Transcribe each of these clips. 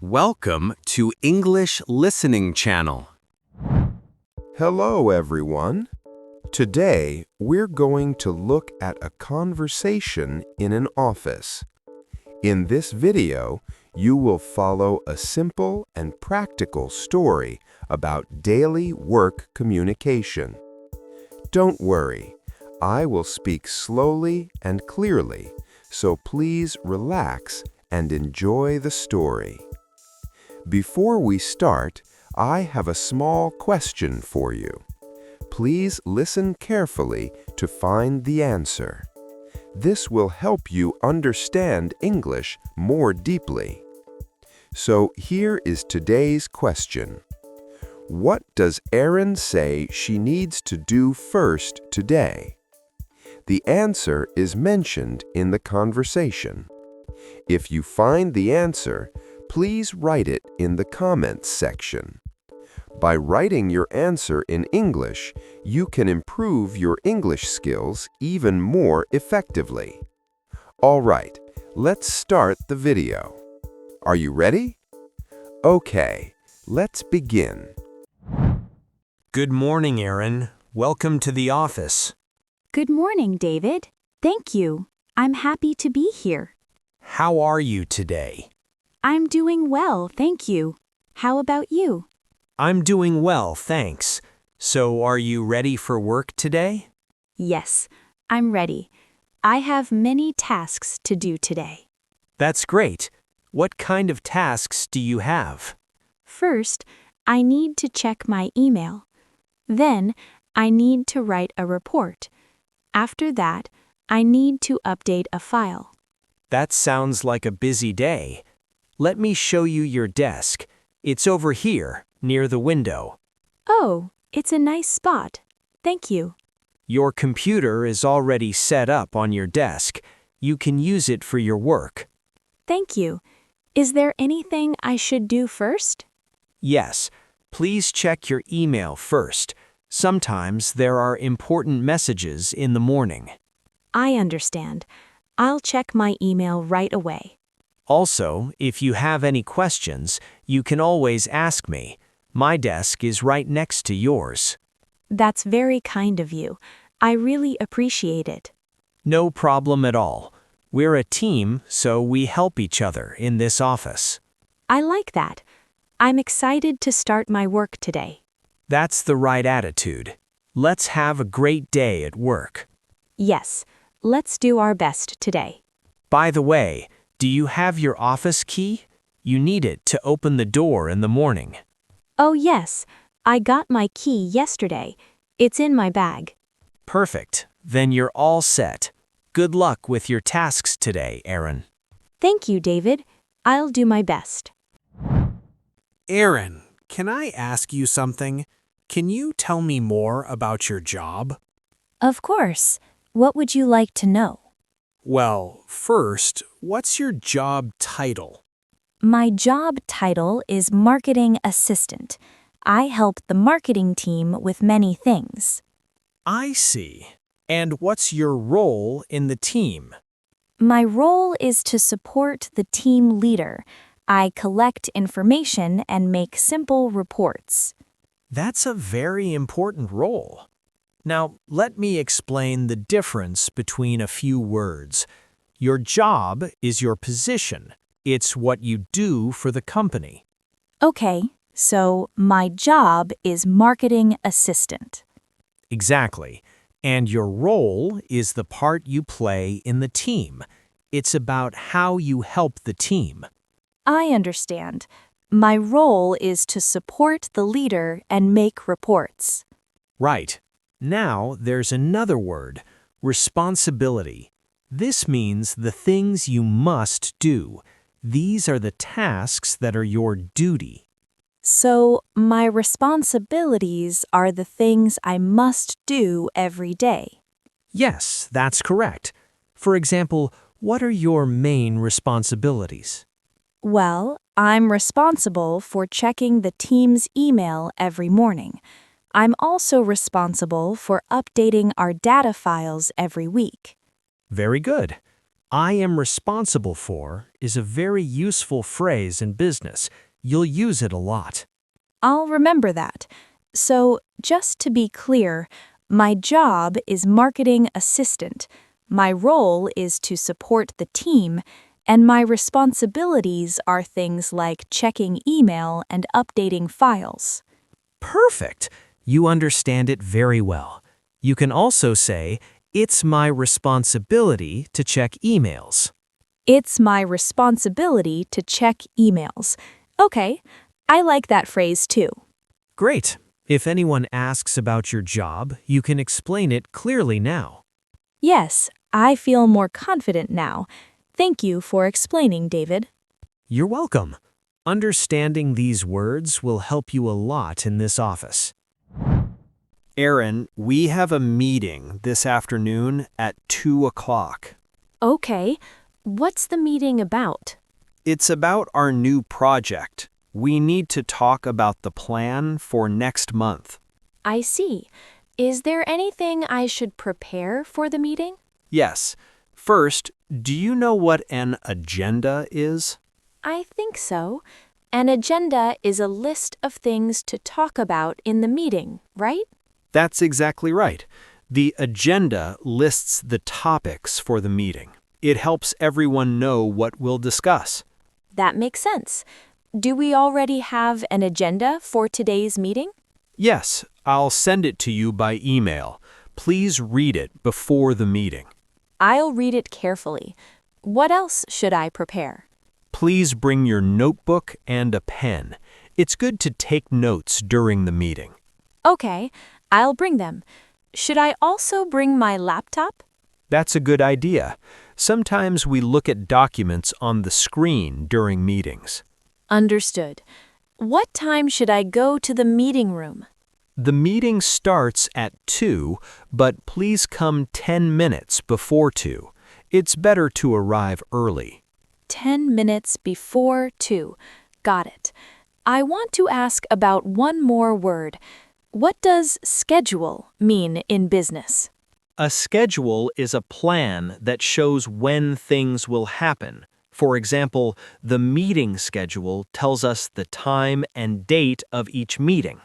Welcome to English Listening Channel. Hello, everyone. Today, we're going to look at a conversation in an office. In this video, you will follow a simple and practical story about daily work communication. Don't worry, I will speak slowly and clearly, so please relax and enjoy the story. Before we start, I have a small question for you. Please listen carefully to find the answer. This will help you understand English more deeply. So here is today's question. What does Erin say she needs to do first today? The answer is mentioned in the conversation. If you find the answer, please write it in the comments section. By writing your answer in English, you can improve your English skills even more effectively. All right, let's start the video. Are you ready? Okay, let's begin. Good morning, Erin. Welcome to the office. Good morning, David. Thank you. I'm happy to be here. How are you today? I'm doing well, thank you. How about you? I'm doing well, thanks. So are you ready for work today? Yes, I'm ready. I have many tasks to do today. That's great. What kind of tasks do you have? First, I need to check my email. Then, I need to write a report. After that, I need to update a file. That sounds like a busy day. Let me show you your desk. It's over here, near the window. Oh, it's a nice spot. Thank you. Your computer is already set up on your desk. You can use it for your work. Thank you. Is there anything I should do first? Yes, please check your email first. Sometimes there are important messages in the morning. I understand. I'll check my email right away. Also, if you have any questions, you can always ask me. My desk is right next to yours. That's very kind of you. I really appreciate it. No problem at all. We're a team, so we help each other in this office. I like that. I'm excited to start my work today. That's the right attitude. Let's have a great day at work. Yes, let's do our best today. By the way, do you have your office key? You need it to open the door in the morning. Oh yes, I got my key yesterday. It's in my bag. Perfect. Then you're all set. Good luck with your tasks today, Erin. Thank you, David. I'll do my best. Erin, can I ask you something? Can you tell me more about your job? Of course. What would you like to know? Well, first, what's your job title? My job title is Marketing Assistant. I help the marketing team with many things. I see. And what's your role in the team? My role is to support the team leader. I collect information and make simple reports. That's a very important role. Now, let me explain the difference between a few words. Your job is your position. It's what you do for the company. Okay, so my job is Marketing Assistant. Exactly. And your role is the part you play in the team. It's about how you help the team. I understand. My role is to support the leader and make reports. Right. Now there's another word, responsibility. This means the things you must do. These are the tasks that are your duty. So, my responsibilities are the things I must do every day. Yes, that's correct. For example, what are your main responsibilities? Well, I'm responsible for checking the team's email every morning. I'm also responsible for updating our data files every week. Very good. I am responsible for is a very useful phrase in business. You'll use it a lot. I'll remember that. So, just to be clear, my job is marketing assistant. My role is to support the team, and my responsibilities are things like checking email and updating files. Perfect. You understand it very well. You can also say, it's my responsibility to check emails. It's my responsibility to check emails. Okay, I like that phrase too. Great. If anyone asks about your job, you can explain it clearly now. Yes, I feel more confident now. Thank you for explaining, David. You're welcome. Understanding these words will help you a lot in this office. Erin, we have a meeting this afternoon at 2 o'clock. Okay, what's the meeting about? It's about our new project. We need to talk about the plan for next month. I see. Is there anything I should prepare for the meeting? Yes. First, do you know what an agenda is? I think so. An agenda is a list of things to talk about in the meeting, right? That's exactly right. The agenda lists the topics for the meeting. It helps everyone know what we'll discuss. That makes sense. Do we already have an agenda for today's meeting? Yes, I'll send it to you by email. Please read it before the meeting. I'll read it carefully. What else should I prepare? Please bring your notebook and a pen. It's good to take notes during the meeting. Okay, I'll bring them. Should I also bring my laptop? That's a good idea. Sometimes we look at documents on the screen during meetings. Understood. What time should I go to the meeting room? The meeting starts at 2, but please come 10 minutes before 2. It's better to arrive early. 10 minutes before 2. Got it. I want to ask about one more word. What does schedule mean in business? A schedule is a plan that shows when things will happen. For example, the meeting schedule tells us the time and date of each meeting.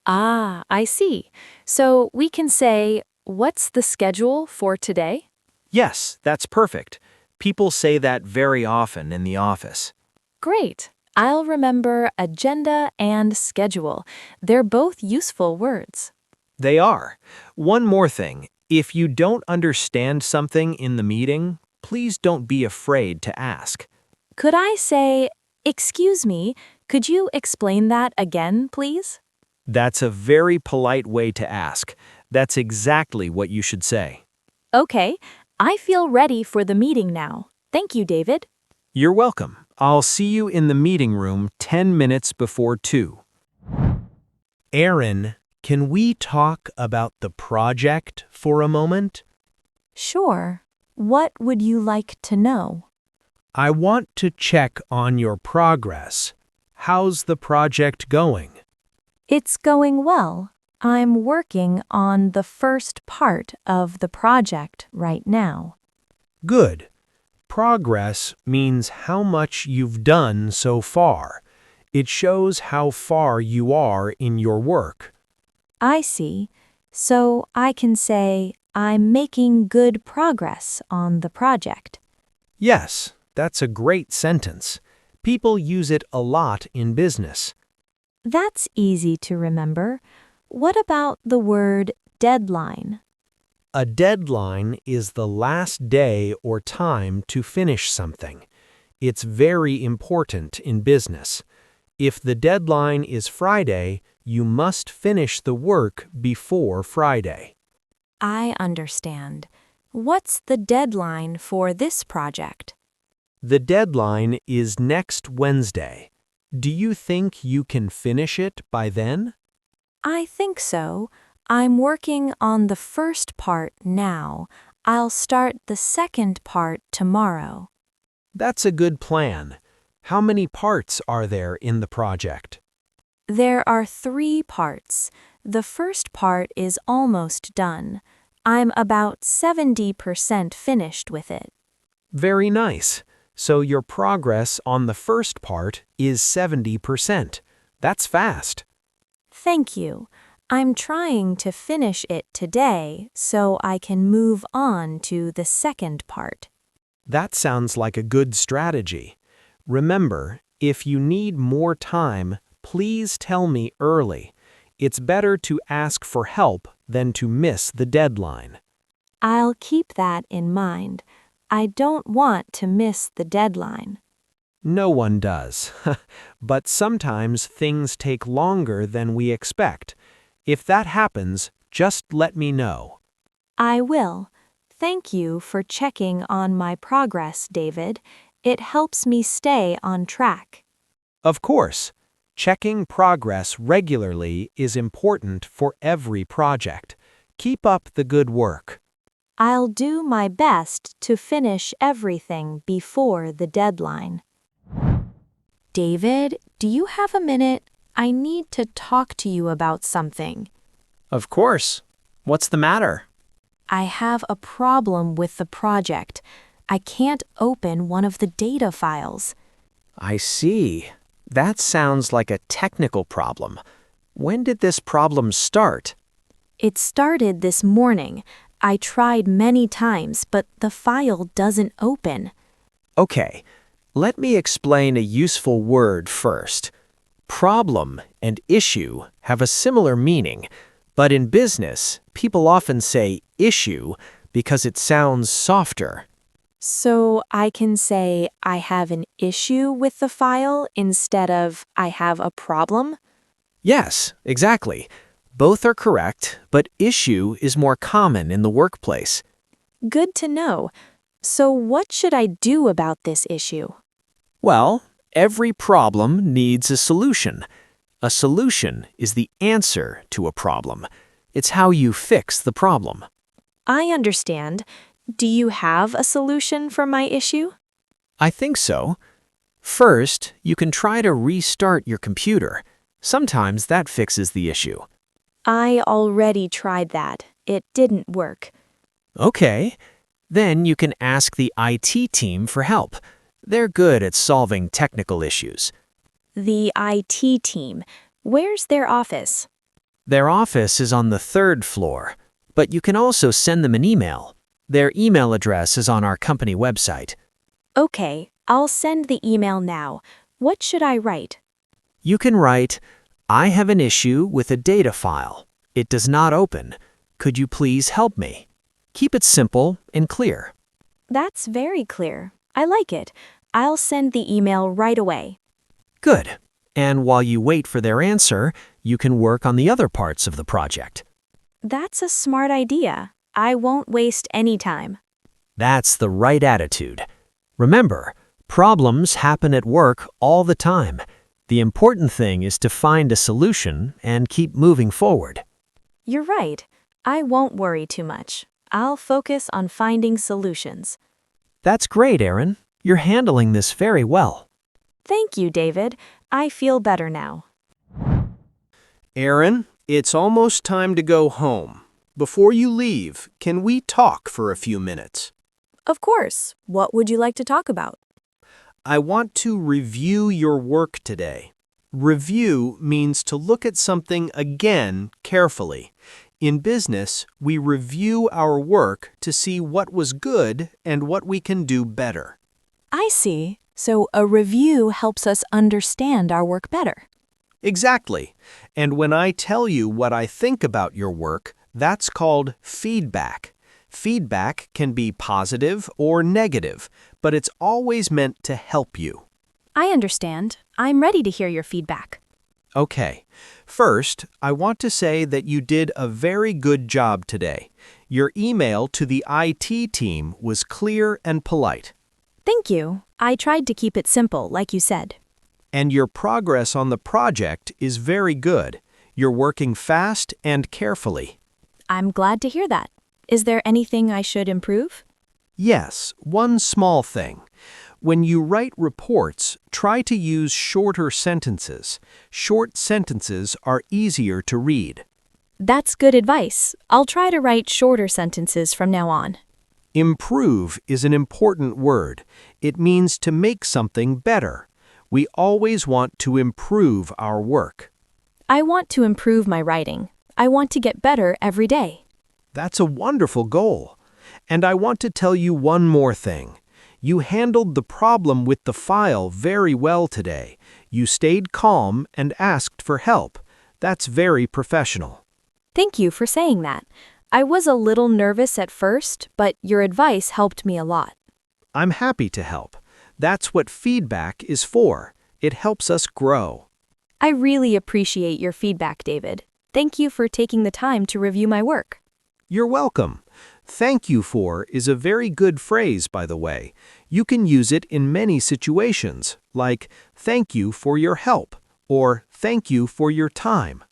Ah, I see. So we can say, what's the schedule for today? Yes, that's perfect. People say that very often in the office. Great. I'll remember agenda and schedule. They're both useful words. They are. One more thing. If you don't understand something in the meeting, please don't be afraid to ask. Could I say, excuse me, could you explain that again, please? That's a very polite way to ask. That's exactly what you should say. Okay, I feel ready for the meeting now. Thank you, David. You're welcome. I'll see you in the meeting room 10 minutes before 2. Erin, can we talk about the project for a moment? Sure. What would you like to know? I want to check on your progress. How's the project going? It's going well. I'm working on the first part of the project right now. Good. Progress means how much you've done so far. It shows how far you are in your work. I see. So I can say I'm making good progress on the project. Yes, that's a great sentence. People use it a lot in business. That's easy to remember. What about the word deadline? A deadline is the last day or time to finish something. It's very important in business. If the deadline is Friday, you must finish the work before Friday. I understand. What's the deadline for this project? The deadline is next Wednesday. Do you think you can finish it by then? I think so. I'm working on the first part now. I'll start the second part tomorrow. That's a good plan. How many parts are there in the project? There are 3 parts. The first part is almost done. I'm about 70% finished with it. Very nice. So your progress on the first part is 70%. That's fast. Thank you. I'm trying to finish it today so I can move on to the second part. That sounds like a good strategy. Remember, if you need more time, please tell me early. It's better to ask for help than to miss the deadline. I'll keep that in mind. I don't want to miss the deadline. No one does. But sometimes things take longer than we expect. If that happens, just let me know. I will. Thank you for checking on my progress, David. It helps me stay on track. Of course, checking progress regularly is important for every project. Keep up the good work. I'll do my best to finish everything before the deadline. David, do you have a minute? I need to talk to you about something. Of course. What's the matter? I have a problem with the project. I can't open one of the data files. I see. That sounds like a technical problem. When did this problem start? It started this morning. I tried many times, but the file doesn't open. Okay, let me explain a useful word first. Problem and issue have a similar meaning, but in business, people often say issue because it sounds softer. So I can say I have an issue with the file instead of I have a problem? Yes, exactly. Both are correct, but issue is more common in the workplace. Good to know. So what should I do about this issue? Well, every problem needs a solution. A solution is the answer to a problem. It's how you fix the problem. I understand. Do you have a solution for my issue? I think so. First, you can try to restart your computer. Sometimes that fixes the issue. I already tried that. It didn't work. Okay. Then you can ask the IT team for help. They're good at solving technical issues. The IT team. Where's their office? Their office is on the 3rd floor, but you can also send them an email. Their email address is on our company website. Okay, I'll send the email now. What should I write? You can write, I have an issue with a data file. It does not open. Could you please help me? Keep it simple and clear. That's very clear. I like it. I'll send the email right away. Good. And while you wait for their answer, you can work on the other parts of the project. That's a smart idea. I won't waste any time. That's the right attitude. Remember, problems happen at work all the time. The important thing is to find a solution and keep moving forward. You're right. I won't worry too much. I'll focus on finding solutions. That's great, Erin. You're handling this very well. Thank you, David. I feel better now. Erin, it's almost time to go home. Before you leave, can we talk for a few minutes? Of course. What would you like to talk about? I want to review your work today. Review means to look at something again carefully. In business, we review our work to see what was good and what we can do better. I see. So a review helps us understand our work better. Exactly. And when I tell you what I think about your work, that's called feedback. Feedback can be positive or negative, but it's always meant to help you. I understand. I'm ready to hear your feedback. Okay. First, I want to say that you did a very good job today. Your email to the IT team was clear and polite. Thank you. I tried to keep it simple, like you said. And your progress on the project is very good. You're working fast and carefully. I'm glad to hear that. Is there anything I should improve? Yes, one small thing. When you write reports, try to use shorter sentences. Short sentences are easier to read. That's good advice. I'll try to write shorter sentences from now on. Improve is an important word. It means to make something better. We always want to improve our work. I want to improve my writing. I want to get better every day. That's a wonderful goal. And I want to tell you one more thing. You handled the problem with the file very well today. You stayed calm and asked for help. That's very professional. Thank you for saying that. I was a little nervous at first, but your advice helped me a lot. I'm happy to help. That's what feedback is for. It helps us grow. I really appreciate your feedback, David. Thank you for taking the time to review my work. You're welcome. Thank you for is a very good phrase, by the way. You can use it in many situations, like thank you for your help or thank you for your time.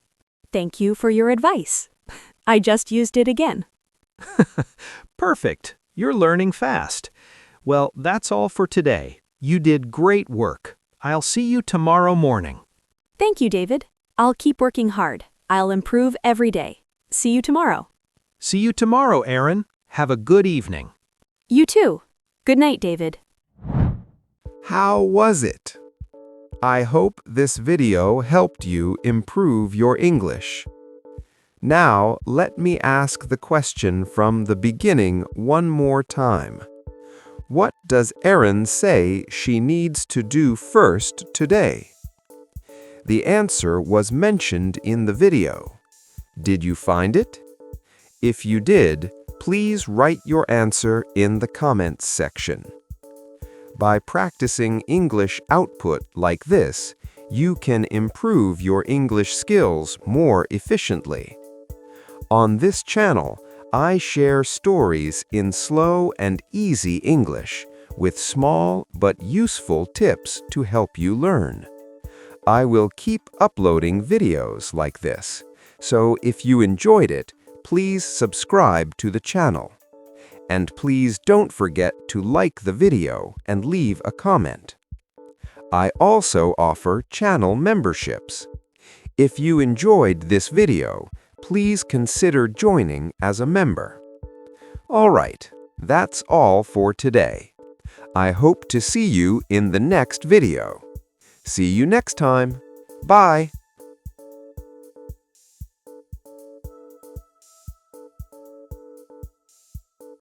Thank you for your advice. I just used it again. Perfect. You're learning fast. Well, that's all for today. You did great work. I'll see you tomorrow morning. Thank you, David. I'll keep working hard. I'll improve every day. See you tomorrow. See you tomorrow, Erin. Have a good evening. You too. Good night, David. How was it? I hope this video helped you improve your English. Now, let me ask the question from the beginning one more time. What does Erin say she needs to do first today? The answer was mentioned in the video. Did you find it? If you did, please write your answer in the comments section. By practicing English output like this, you can improve your English skills more efficiently. On this channel, I share stories in slow and easy English with small but useful tips to help you learn. I will keep uploading videos like this, so if you enjoyed it, please subscribe to the channel. And please don't forget to like the video and leave a comment. I also offer channel memberships. If you enjoyed this video, please consider joining as a member. All right, that's all for today. I hope to see you in the next video. See you next time. Bye.